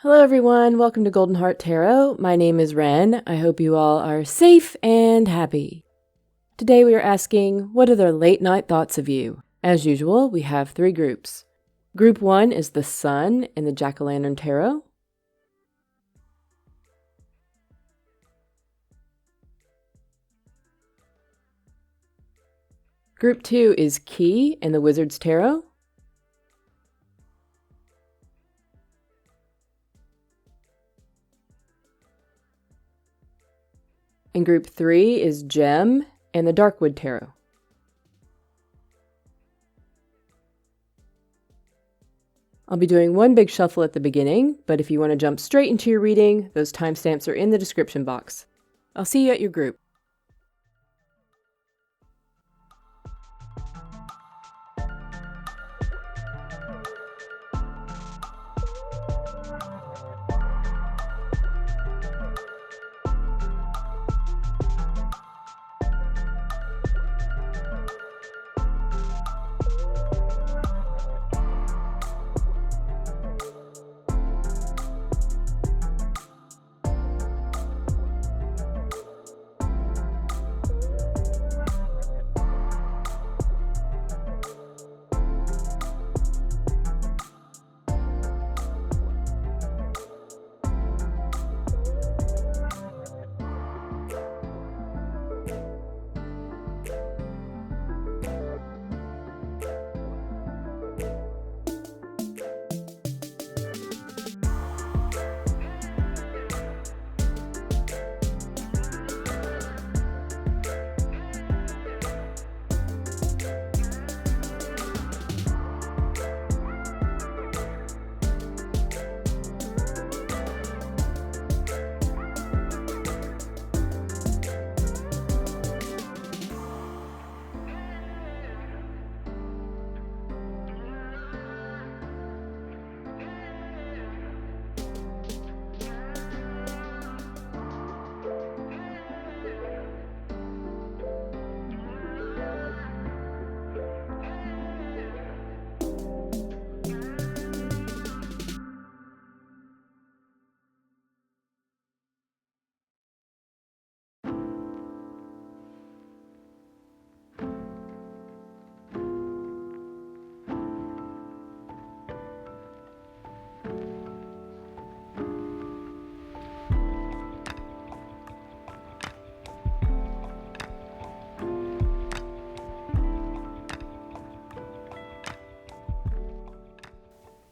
Hello everyone, welcome to Golden Heart Tarot. My name is Ren. I hope you all are safe and happy. Today we are asking, what are their late night thoughts of you? As usual, we have 3 groups. Group 1 is the Sun in the Jack-o'-lantern Tarot. Group 2 is Key in the Wizard's Tarot. And Group 3 is Gem in the Darkwood Tarot. I'll be doing one big shuffle at the beginning, but if you want to jump straight into your reading, those timestamps are in the description box. I'll see you at your group.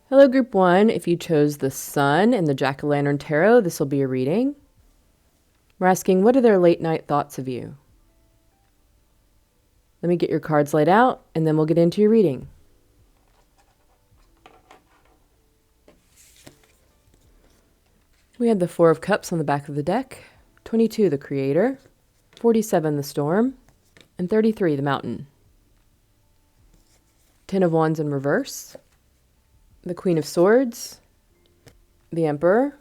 Hello Group 1, if you chose the Sun in the Jack-o'-lantern Tarot, this will be a reading. We're asking, what are their late night thoughts of you? Let me get your cards laid out, and then we'll get into your reading. We had the 4 of Cups on the back of the deck, 22 the Creator, 47 the Storm, and 33 the Mountain. 10 of Wands in reverse, the Queen of Swords, the Emperor,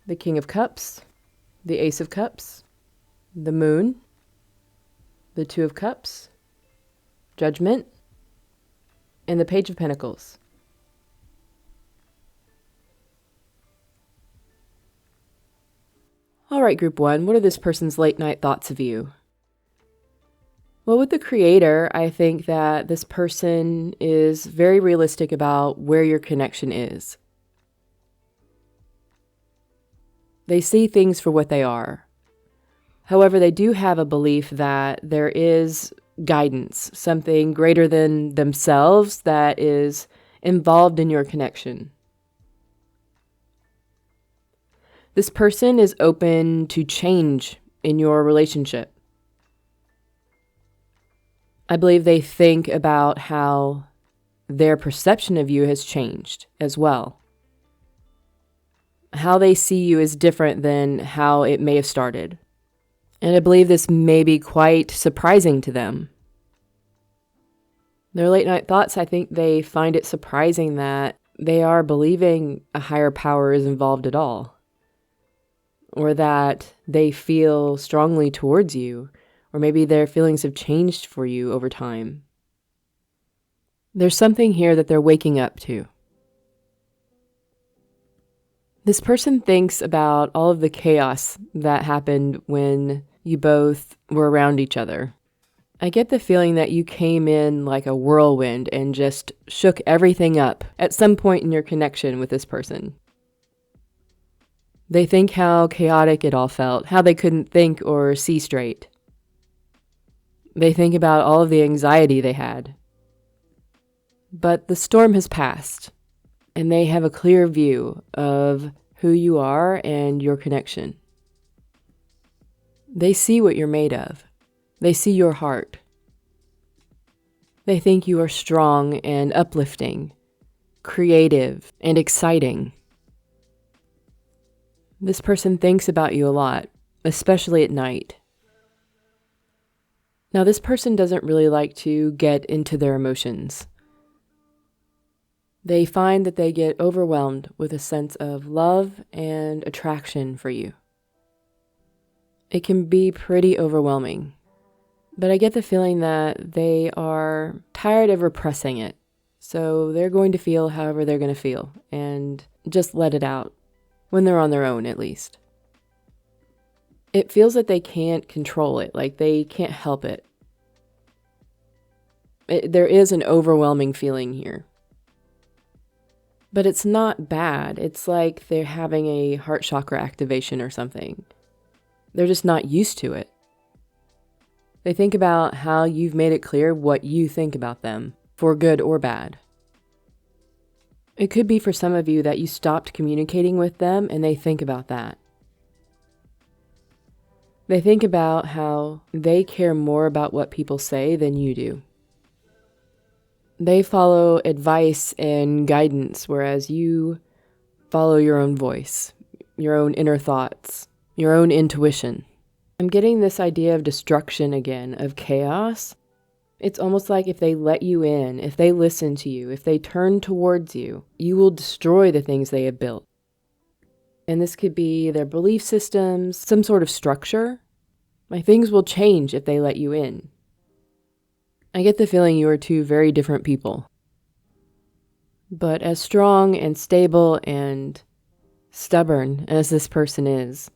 the King of Cups, the Ace of Cups, the Moon, the 2 of Cups, Judgment, and the Page of Pentacles. All right, Group 1, what are this person's late night thoughts of you? Well, with the Creator, I think that this person is very realistic about where your connection is. They see things for what they are. However, they do have a belief that there is guidance, something greater than themselves that is involved in your connection. This person is open to change in your relationship. I believe they think about how their perception of you has changed as well. How they see you is different than how it may have started. And I believe this may be quite surprising to them. Their late night thoughts, I think they find it surprising that they are believing a higher power is involved at all. Or that they feel strongly towards you. Or maybe their feelings have changed for you over time. There's something here that they're waking up to. This person thinks about all of the chaos that happened when you both were around each other. I get the feeling that you came in like a whirlwind and just shook everything up at some point in your connection with this person. They think how chaotic it all felt, how they couldn't think or see straight. They think about all of the anxiety they had. But the storm has passed, and they have a clear view of who you are and your connection. They see what you're made of. They see your heart. They think you are strong and uplifting, creative and exciting. This person thinks about you a lot, especially at night. Now, this person doesn't really like to get into their emotions. They find that they get overwhelmed with a sense of love and attraction for you. It can be pretty overwhelming, but I get the feeling that they are tired of repressing it. So they're going to feel however they're going to feel and just let it out, when they're on their own at least. It feels that they can't control it, like they can't help it. There is an overwhelming feeling here. But it's not bad. It's like they're having a heart chakra activation or something. They're just not used to it. They think about how you've made it clear what you think about them, for good or bad. It could be for some of you that you stopped communicating with them and they think about that. They think about how they care more about what people say than you do. They follow advice and guidance, whereas you follow your own voice, your own inner thoughts, your own intuition. I'm getting this idea of destruction again, of chaos. It's almost like if they let you in, if they listen to you, if they turn towards you, you will destroy the things they have built. And this could be their belief systems, some sort of structure. Like things will change if they let you in. I get the feeling you are two very different people. But as strong and stable and stubborn as this person is,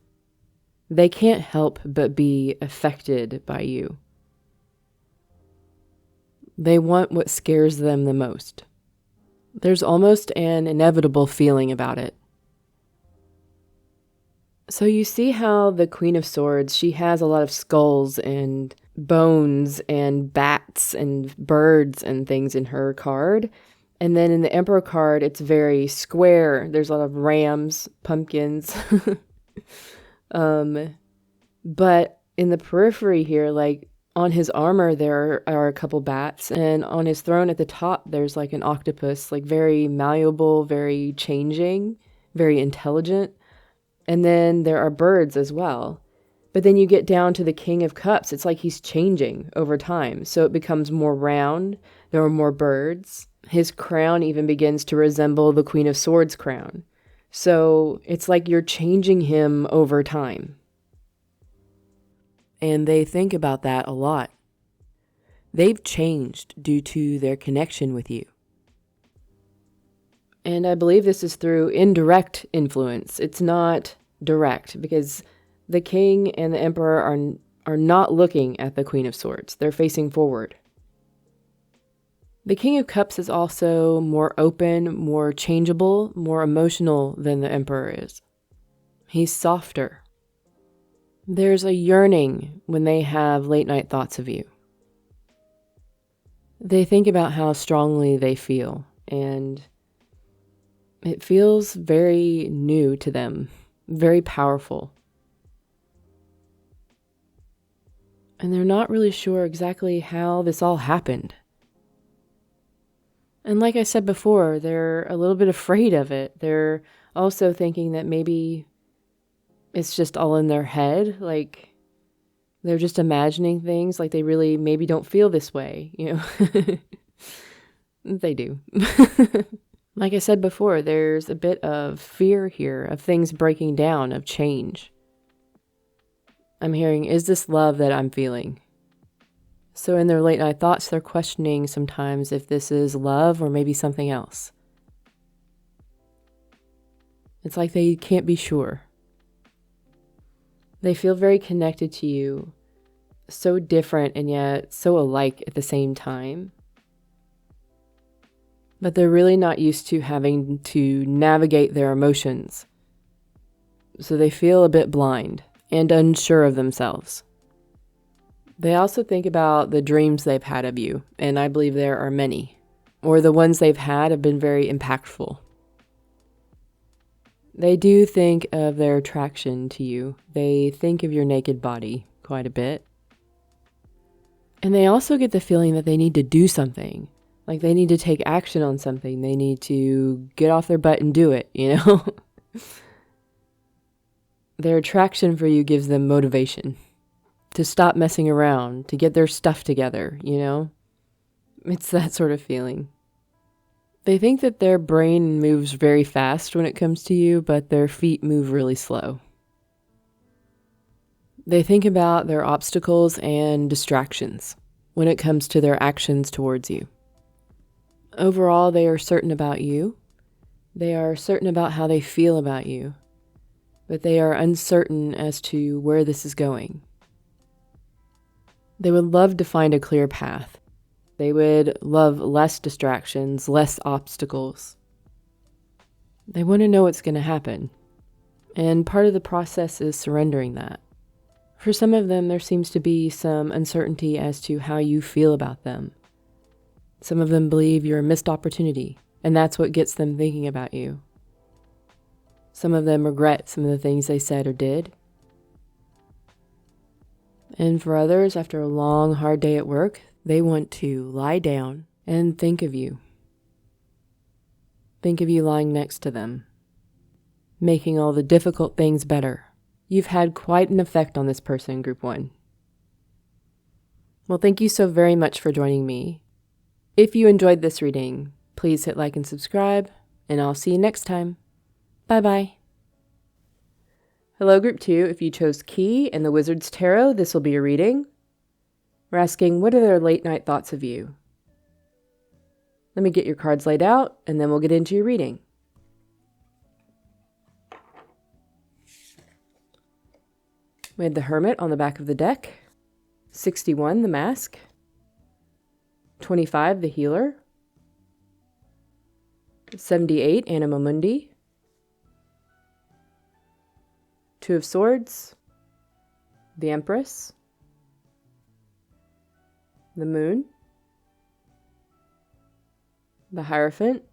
they can't help but be affected by you. They want what scares them the most. There's almost an inevitable feeling about it. So you see how the Queen of Swords, she has a lot of skulls and bones and bats and birds and things in her card. And then in the Emperor card, it's very square. There's a lot of rams, pumpkins. But in the periphery here, like on his armor, there are a couple bats. And on his throne at the top, there's like an octopus, like very malleable, very changing, very intelligent. And then there are birds as well. But then you get down to the King of Cups. It's like he's changing over time. So it becomes more round. There are more birds. His crown even begins to resemble the Queen of Swords crown. So it's like you're changing him over time. And they think about that a lot. They've changed due to their connection with you. And I believe this is through indirect influence. It's not direct, because the king and the emperor are not looking at the Queen of Swords. They're facing forward. The King of Cups is also more open, more changeable, more emotional than the emperor is. He's softer. There's a yearning when they have late night thoughts of you. They think about how strongly they feel, and it feels very new to them, very powerful. And they're not really sure exactly how this all happened. And like I said before, they're a little bit afraid of it. They're also thinking that maybe it's just all in their head, like they're just imagining things, like they really maybe don't feel this way, you know. They do. Like I said before, there's a bit of fear here, of things breaking down, of change. I'm hearing, is this love that I'm feeling? So in their late night thoughts, they're questioning sometimes if this is love or maybe something else. It's like they can't be sure. They feel very connected to you, so different and yet so alike at the same time. But they're really not used to having to navigate their emotions. So they feel a bit blind and unsure of themselves. They also think about the dreams they've had of you, and I believe there are many, or the ones they've had have been very impactful. They do think of their attraction to you. They think of your naked body quite a bit. And they also get the feeling that they need to do something. Like they need to take action on something. They need to get off their butt and do it, you know? Their attraction for you gives them motivation to stop messing around, to get their stuff together, you know? It's that sort of feeling. They think that their brain moves very fast when it comes to you, but their feet move really slow. They think about their obstacles and distractions when it comes to their actions towards you. Overall, they are certain about you. They are certain about how they feel about you, but they are uncertain as to where this is going. They would love to find a clear path. They would love less distractions, less obstacles. They want to know what's going to happen. And part of the process is surrendering that. For some of them, there seems to be some uncertainty as to how you feel about them. Some of them believe you're a missed opportunity, and that's what gets them thinking about you. Some of them regret some of the things they said or did. And for others, after a long, hard day at work, they want to lie down and think of you. Think of you lying next to them, making all the difficult things better. You've had quite an effect on this person, Group 1. Well, thank you so very much for joining me. If you enjoyed this reading, please hit like and subscribe, and I'll see you next time. Bye-bye. Hello, Group 2. If you chose Key and the Wizard's Tarot, this will be a reading. We're asking, what are their late night thoughts of you? Let me get your cards laid out, and then we'll get into your reading. We had the Hermit on the back of the deck, 61, the Mask, 25, the Healer, 78, Anima Mundi, 2 of Swords, the Empress, the Moon, the Hierophant,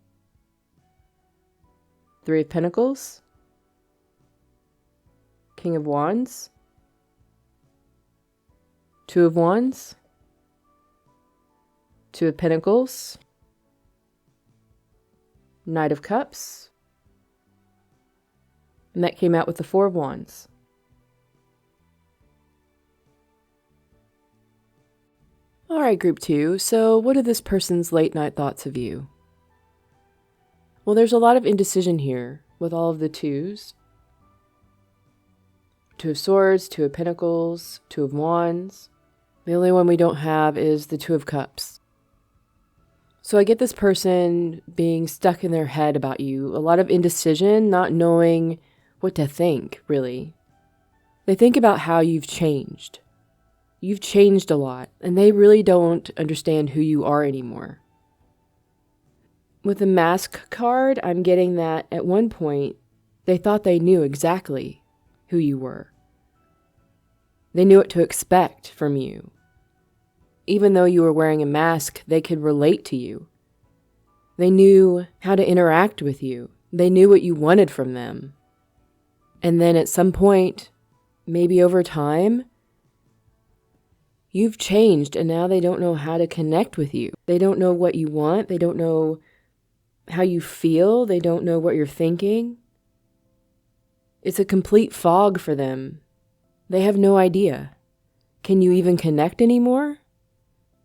3 of Pentacles, King of Wands, 2 of Wands, 2 of Pentacles, Knight of Cups, and that came out with the 4 of Wands. All right, Group 2, so what are this person's late night thoughts of you? Well, there's a lot of indecision here with all of the 2s. 2 of Swords, 2 of Pentacles, 2 of Wands. The only one we don't have is the 2 of Cups. So I get this person being stuck in their head about you. A lot of indecision, not knowing what to think, really. They think about how you've changed. You've changed a lot, and they really don't understand who you are anymore. With the Mask card, I'm getting that at one point, they thought they knew exactly who you were. They knew what to expect from you. Even though you were wearing a mask, they could relate to you. They knew how to interact with you. They knew what you wanted from them. And then at some point, maybe over time, you've changed and now they don't know how to connect with you. They don't know what you want. They don't know how you feel. They don't know what you're thinking. It's a complete fog for them. They have no idea. Can you even connect anymore?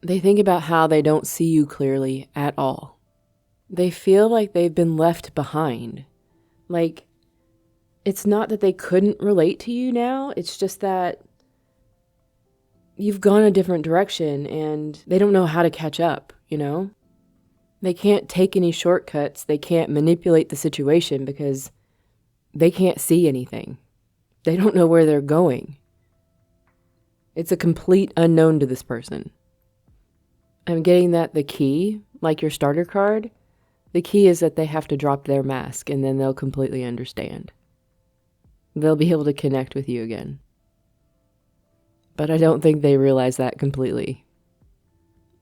They think about how they don't see you clearly at all. They feel like they've been left behind. Like, it's not that they couldn't relate to you now, it's just that you've gone a different direction and they don't know how to catch up, you know? They can't take any shortcuts, they can't manipulate the situation because they can't see anything. They don't know where they're going. It's a complete unknown to this person. I'm getting that the key, like your starter card, the key is that they have to drop their mask and then they'll completely understand. They'll be able to connect with you again. But I don't think they realize that completely.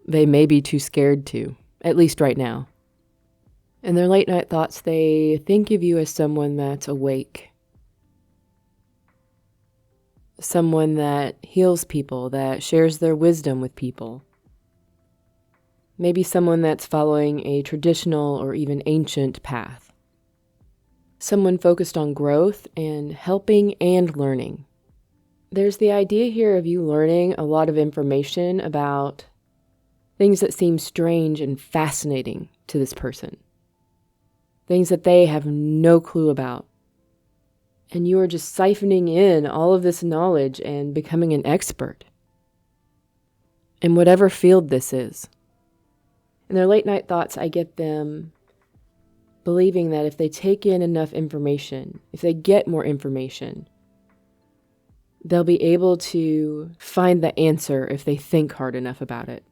They may be too scared to, at least right now. In their late night thoughts, they think of you as someone that's awake. Someone that heals people, that shares their wisdom with people. Maybe someone that's following a traditional or even ancient path. Someone focused on growth and helping and learning. There's the idea here of you learning a lot of information about things that seem strange and fascinating to this person. Things that they have no clue about. And you are just siphoning in all of this knowledge and becoming an expert in whatever field this is. In their late night thoughts, I get them believing that if they take in enough information, if they get more information, they'll be able to find the answer if they think hard enough about it.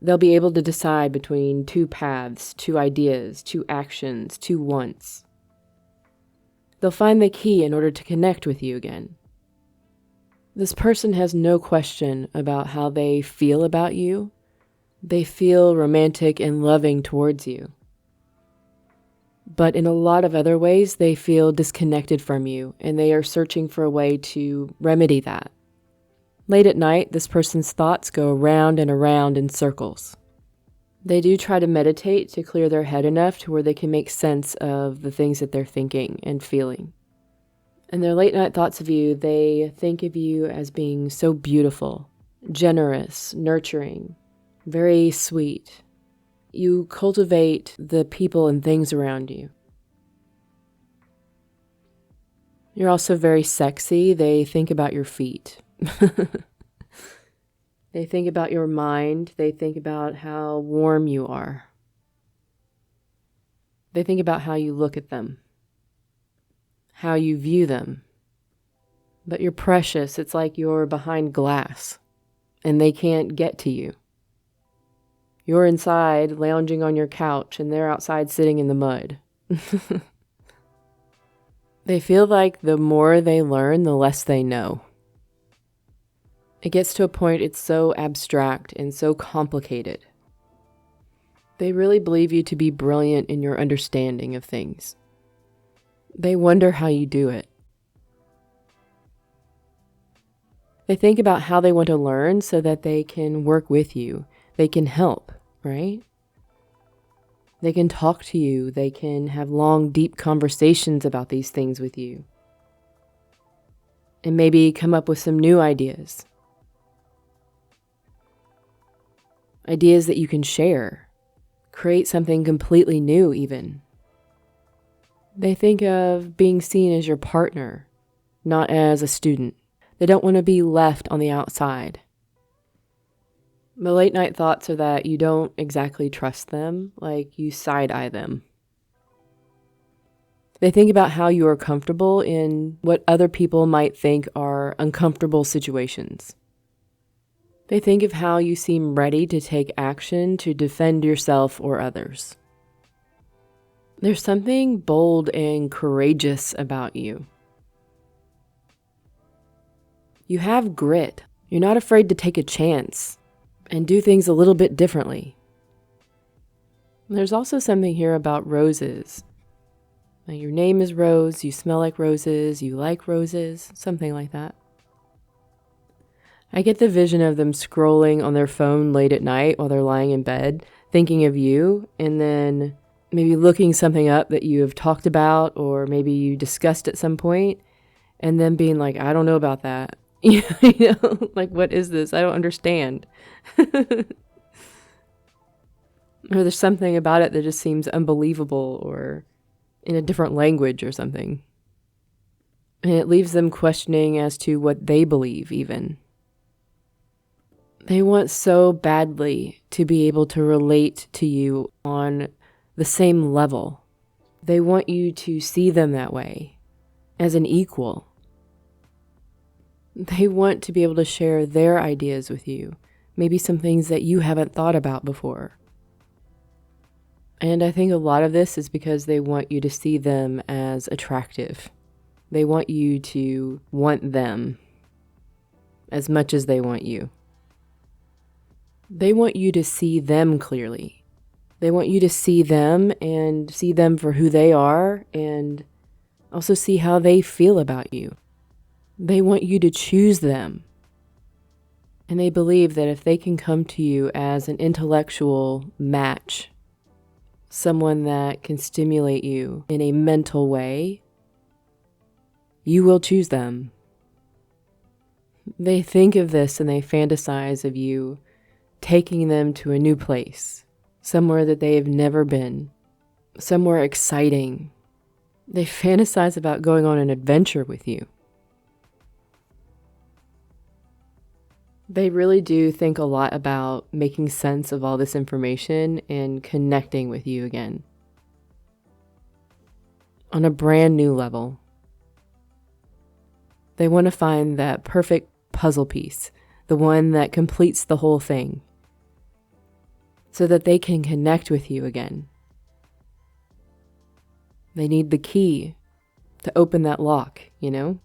They'll be able to decide between two paths, two ideas, two actions, two wants. They'll find the key in order to connect with you again. This person has no question about how they feel about you. They feel romantic and loving towards you. But in a lot of other ways, they feel disconnected from you, and they are searching for a way to remedy that. Late at night, this person's thoughts go around and around in circles. They do try to meditate to clear their head enough to where they can make sense of the things that they're thinking and feeling. In their late night thoughts of you, they think of you as being so beautiful, generous, nurturing, very sweet. You cultivate the people and things around you. You're also very sexy. They think about your feet. They think about your mind. They think about how warm you are. They think about how you look at them, how you view them. But you're precious. It's like you're behind glass, and they can't get to you. You're inside, lounging on your couch, and they're outside sitting in the mud. They feel like the more they learn, the less they know. It gets to a point it's so abstract and so complicated. They really believe you to be brilliant in your understanding of things. They wonder how you do it. They think about how they want to learn so that they can work with you. They can help, right? They can talk to you. They can have long, deep conversations about these things with you. And maybe come up with some new ideas. Ideas that you can share. Create something completely new even. They think of being seen as your partner, not as a student. They don't want to be left on the outside. The late night thoughts are that you don't exactly trust them, like you side-eye them. They think about how you are comfortable in what other people might think are uncomfortable situations. They think of how you seem ready to take action to defend yourself or others. There's something bold and courageous about you. You have grit. You're not afraid to take a chance and do things a little bit differently. There's also something here about roses. Now, your name is Rose, you smell like roses, you like roses, something like that. I get the vision of them scrolling on their phone late at night while they're lying in bed, thinking of you, and then maybe looking something up that you have talked about or maybe you discussed at some point, and then being like, I don't know about that. You know, like, what is this? I don't understand. Or there's something about it that just seems unbelievable or in a different language or something. And it leaves them questioning as to what they believe even. They want so badly to be able to relate to you on the same level. They want you to see them that way, as an equal. They want to be able to share their ideas with you, maybe some things that you haven't thought about before. And I think a lot of this is because they want you to see them as attractive. They want you to want them as much as they want you. They want you to see them clearly. They want you to see them and see them for who they are and also see how they feel about you. They want you to choose them. And they believe that if they can come to you as an intellectual match, someone that can stimulate you in a mental way, you will choose them. They think of this and they fantasize of you taking them to a new place, somewhere that they have never been, somewhere exciting. They fantasize about going on an adventure with you. They really do think a lot about making sense of all this information and connecting with you again on a brand new level. They want to find that perfect puzzle piece, the one that completes the whole thing, so that they can connect with you again. They need the key to open that lock, you know?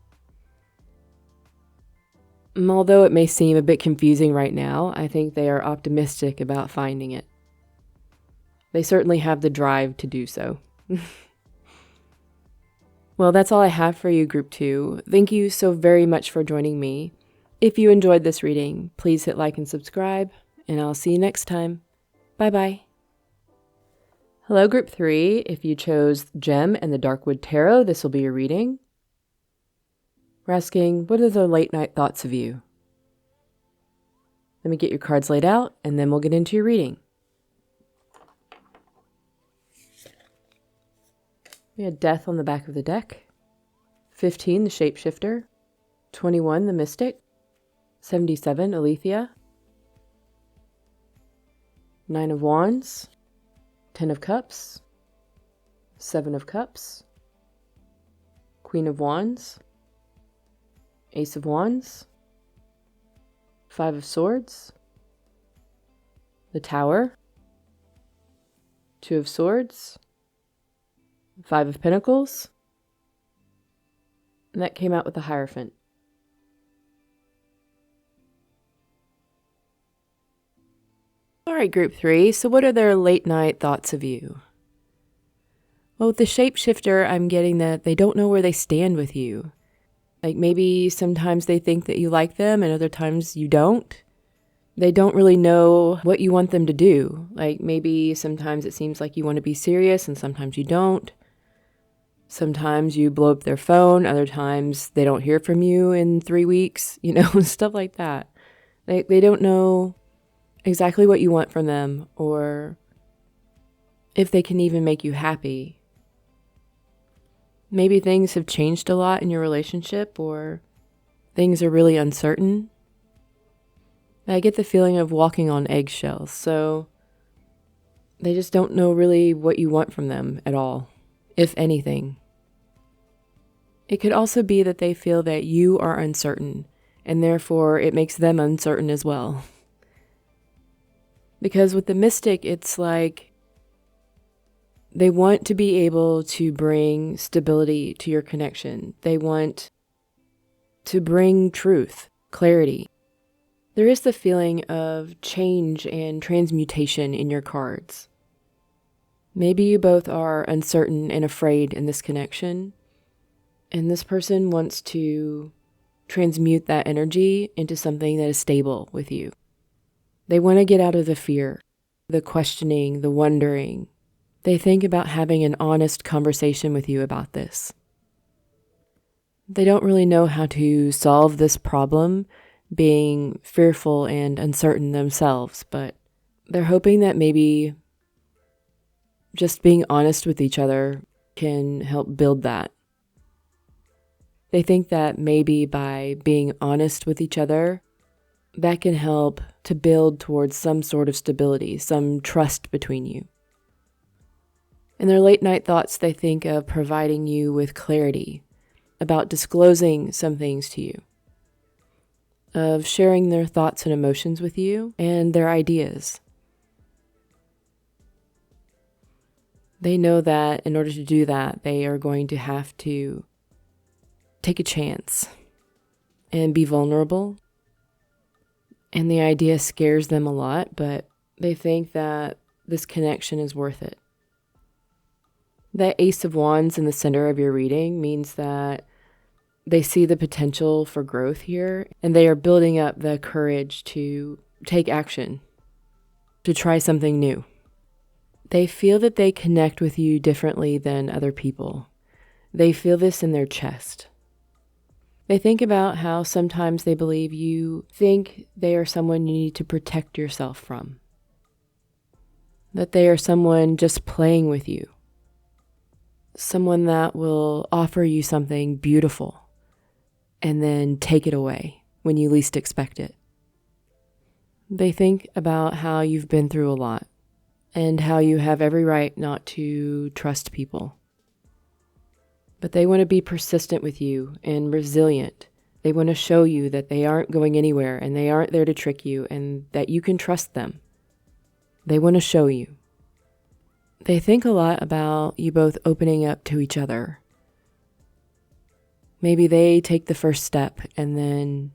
Although it may seem a bit confusing right now, I think they are optimistic about finding it. They certainly have the drive to do so. Well, that's all I have for you, Group 2. Thank you so very much for joining me. If you enjoyed this reading, please hit like and subscribe, and I'll see you next time. Bye-bye. Hello, Group 3. If you chose Gem and the Darkwood Tarot, this will be your reading. We're asking, what are the late night thoughts of you? Let me get your cards laid out, and then we'll get into your reading. We had Death on the back of the deck, 15, the Shapeshifter, 21, the Mystic, 77, Alethea, 9 of Wands, 10 of Cups, 7 of Cups, Queen of Wands, Ace of Wands, 5 of Swords, the Tower, 2 of Swords, 5 of Pentacles, and that came out with the Hierophant. All right, Group 3, so what are their late night thoughts of you? Well, with the Shapeshifter, I'm getting that they don't know where they stand with you. Like maybe sometimes they think that you like them and other times you don't. They don't really know what you want them to do. Like maybe sometimes it seems like you want to be serious and sometimes you don't. Sometimes you blow up their phone, other times they don't hear from you in 3 weeks, you know, stuff like that. They don't know exactly what you want from them or if they can even make you happy. Maybe things have changed a lot in your relationship or things are really uncertain. I get the feeling of walking on eggshells, so they just don't know really what you want from them at all, if anything. It could also be that they feel that you are uncertain, and therefore it makes them uncertain as well. Because with the Mystic, it's like they want to be able to bring stability to your connection. They want to bring truth, clarity. There is the feeling of change and transmutation in your cards. Maybe you both are uncertain and afraid in this connection, and this person wants to transmute that energy into something that is stable with you. They want to get out of the fear, the questioning, the wondering. They think about having an honest conversation with you about this. They don't really know how to solve this problem, being fearful and uncertain themselves, but they're hoping that maybe just being honest with each other can help build that. They think that maybe by being honest with each other, that can help to build towards some sort of stability, some trust between you. In their late night thoughts, they think of providing you with clarity, about disclosing some things to you, of sharing their thoughts and emotions with you and their ideas. They know that in order to do that, they are going to have to take a chance and be vulnerable. And the idea scares them a lot, but they think that this connection is worth it. That Ace of Wands in the center of your reading means that they see the potential for growth here, and they are building up the courage to take action, to try something new. They feel that they connect with you differently than other people. They feel this in their chest. They think about how sometimes they believe you think they are someone you need to protect yourself from. That they are someone just playing with you. Someone that will offer you something beautiful and then take it away when you least expect it. They think about how you've been through a lot and how you have every right not to trust people. But they want to be persistent with you and resilient. They want to show you that they aren't going anywhere and they aren't there to trick you and that you can trust them. They want to show you. They think a lot about you both opening up to each other. Maybe they take the first step and then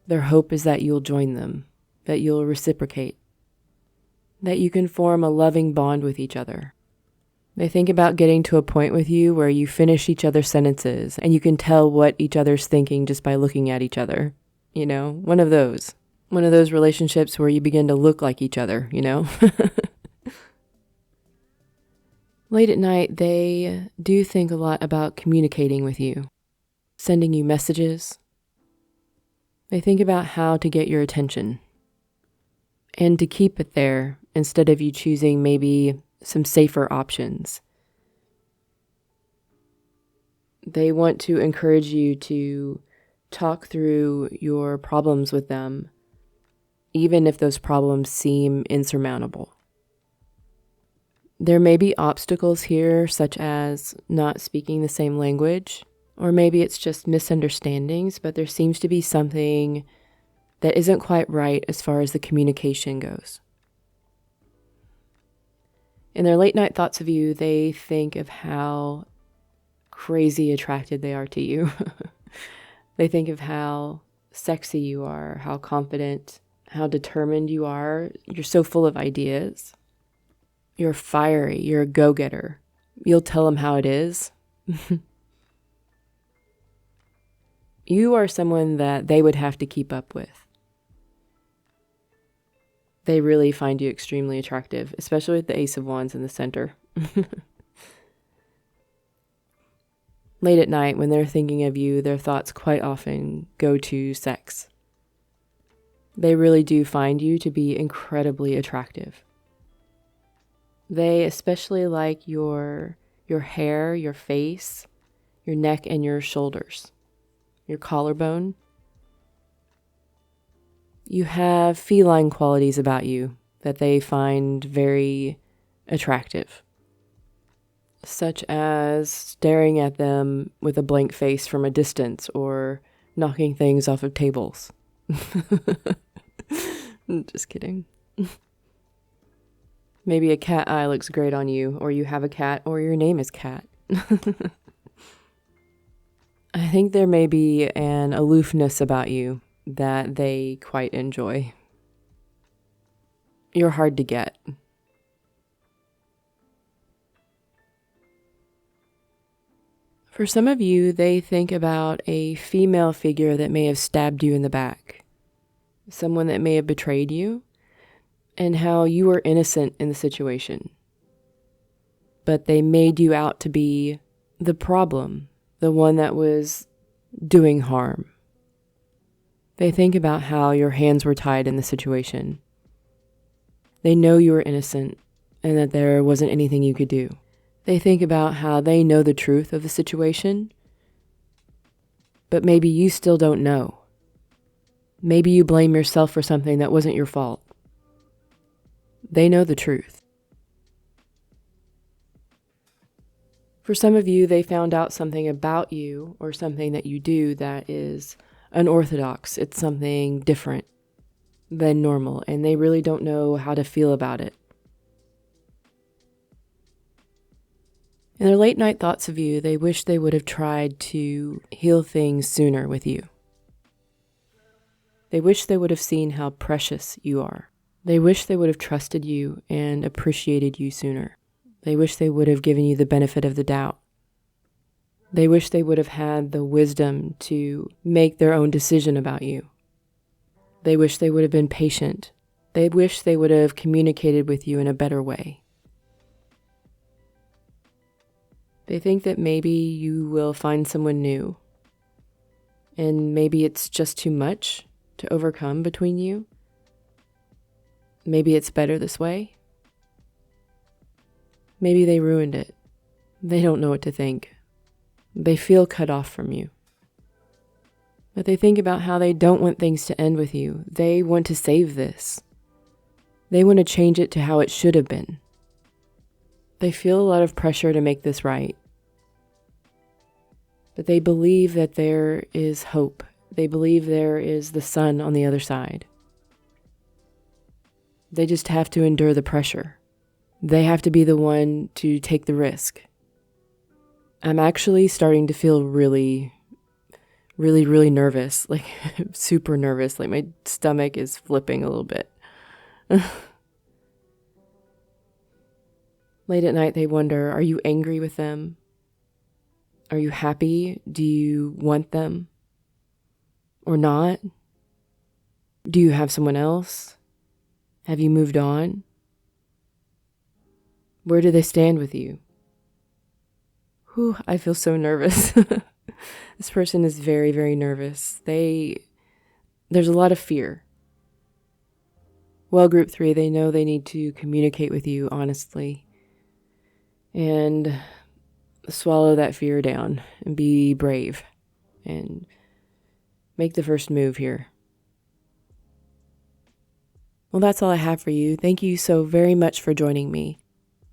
their hope is that you'll join them, that you'll reciprocate, that you can form a loving bond with each other. They think about getting to a point with you where you finish each other's sentences and you can tell what each other's thinking just by looking at each other. You know, one of those relationships where you begin to look like each other, you know? Late at night, they do think a lot about communicating with you, sending you messages. They think about how to get your attention and to keep it there instead of you choosing maybe some safer options. They want to encourage you to talk through your problems with them, even if those problems seem insurmountable. There may be obstacles here, such as not speaking the same language, or maybe it's just misunderstandings, but there seems to be something that isn't quite right as far as the communication goes. In their late night thoughts of you, they think of how crazy attracted they are to you. They think of how sexy you are, how confident, how determined you are. You're so full of ideas. You're fiery. You're a go-getter. You'll tell them how it is. You are someone that they would have to keep up with. They really find you extremely attractive, especially with the Ace of Wands in the center. Late at night, when they're thinking of you, their thoughts quite often go to sex. They really do find you to be incredibly attractive. They especially like your hair, your face, your neck, and your shoulders, your collarbone. You have feline qualities about you that they find very attractive, such as staring at them with a blank face from a distance or knocking things off of tables. Just kidding. Maybe a cat eye looks great on you, or you have a cat, or your name is Cat. I think there may be an aloofness about you that they quite enjoy. You're hard to get. For some of you, they think about a female figure that may have stabbed you in the back, someone that may have betrayed you, and how you were innocent in the situation. But they made you out to be the problem, the one that was doing harm. They think about how your hands were tied in the situation. They know you were innocent and that there wasn't anything you could do. They think about how they know the truth of the situation, but maybe you still don't know. Maybe you blame yourself for something that wasn't your fault. They know the truth. For some of you, they found out something about you or something that you do that is unorthodox. It's something different than normal, and they really don't know how to feel about it. In their late night thoughts of you, they wish they would have tried to heal things sooner with you. They wish they would have seen how precious you are. They wish they would have trusted you and appreciated you sooner. They wish they would have given you the benefit of the doubt. They wish they would have had the wisdom to make their own decision about you. They wish they would have been patient. They wish they would have communicated with you in a better way. They think that maybe you will find someone new, and maybe it's just too much to overcome between you. Maybe it's better this way. Maybe they ruined it. They don't know what to think. They feel cut off from you. But they think about how they don't want things to end with you. They want to save this. They want to change it to how it should have been. They feel a lot of pressure to make this right. But they believe that there is hope. They believe there is the sun on the other side. They just have to endure the pressure. They have to be the one to take the risk. I'm actually starting to feel really nervous, like super nervous, like my stomach is flipping a little bit. Late at night, they wonder, are you angry with them? Are you happy? Do you want them? Or not? Do you have someone else? Have you moved on? Where do they stand with you? Whew, I feel so nervous. This person is very, very nervous. There's a lot of fear. Well, group 3, they know they need to communicate with you honestly and swallow that fear down and be brave and make the first move here. Well, that's all I have for you. Thank you so very much for joining me.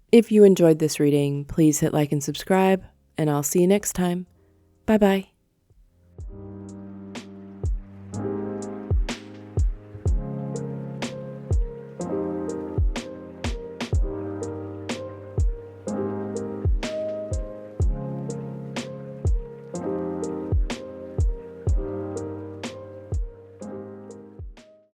If you enjoyed this reading, please hit like and subscribe, and I'll see you next time. Bye-bye.